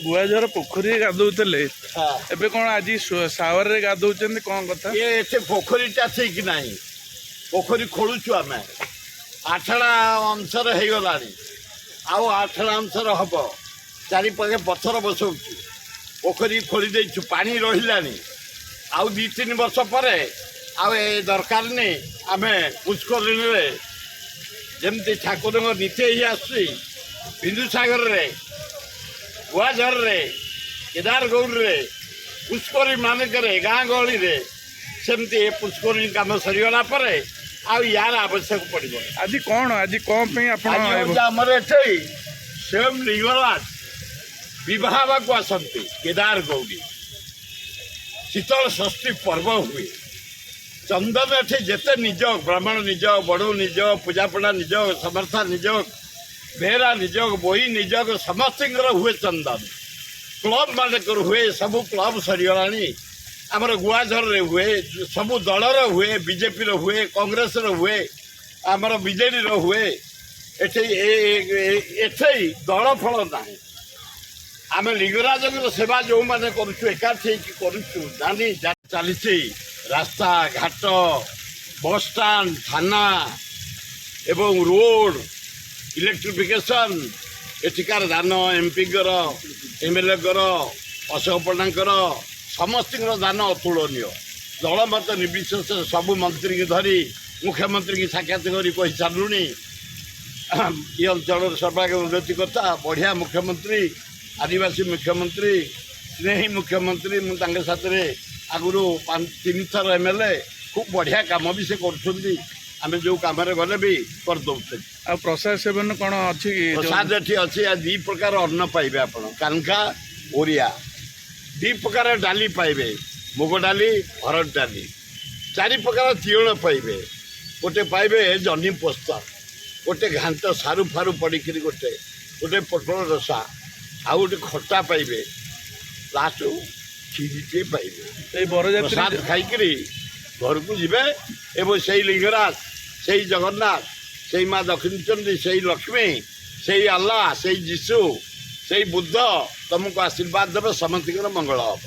गुआझर पोखरी गाधोले एबे कौन आज सावर रे गाधोचंदी कौन कथा ये एठे पोखरीटा ठीक नहीं पोखरी खोलुचु आम आठड़ा अंशर हो गला आउ आठड़ा अंशर हम चारिपे पथर बसौचु पोखरी खोली देचु पानी रहा आउ 2-3 वर्ष पर दरकार नहीं आम पुष्करिणी जमती ठाकुर नीति ही आसुची बिंदुसागर रे गुआझर रे केदारगौर रे पुष्करी मानक गाँ गहली रे सेमती पुष्करी कम सरीगला यार आवश्यक पड़ो आज कौन आमर एटे स्वयं लिंगराज बहा को आसती केदार गौरी शीतल षष्ठी पर्व हुए चंदन एटे जिते निजोग ब्राह्मण निजोग बड़ू निजोग पूजापड़ा निजोग समर्था निजोग बेहरा निजोग बोई निजोग समस्त हुए चंदन क्लब मानक हुए सबू क्लब सरीगला आमर गुआझर रे हुए सबू दलर हुए बीजेपी हुए कांग्रेस हुए आमर बीजेडी हुए एठे दल फल ना आम लिंगराज सेवा जो मैंने एकाठी करुनी चली रास्ता घाट बस स्टाण्ड थाना एवं रोड इलेक्ट्रिफिकेशन एठिकार दान एमपी एमएलए अशोक पट्टनायकर समस्त दान अतुलनीय दल मत निर्विशेष सबू मंत्री की धरी मुख्यमंत्री की साक्षात कही सारूनी ये अंचल सर्वांग उन्नति कथा बढ़िया मुख्यमंत्री आदिवासी मुख्यमंत्री स्नेही मुख्यमंत्री मुझे साथ आगुरी 3 थर एमएलए खूब बढ़िया कम भी से करें जो कम गले भी करदे प्रसाद सेवन कौन अच्छी प्रसाद ये अच्छी 2 प्रकार अन्न पाइबे आप कानखा ओरिया 2 प्रकार डाली पाइबे मुग डाली हरड़ डाली 4 प्रकार तीण पाइबे गोटे पाइबे जह्नी पोस्त गोटे घांट सारू फारू पड़ी गोटे गोटे पोटल रसा आउ गोटे खटा पाइबे लास्ट खीरीटे पाइबे प्रसाद खाई घर को जीवे एवं से लिंगराज से जगन्नाथ से माँ दक्षिण चंडी से लक्ष्मी से अल्लाह से जीशु से बुद्ध तुमको आशीर्वाद देवे समस्त मंगल हम।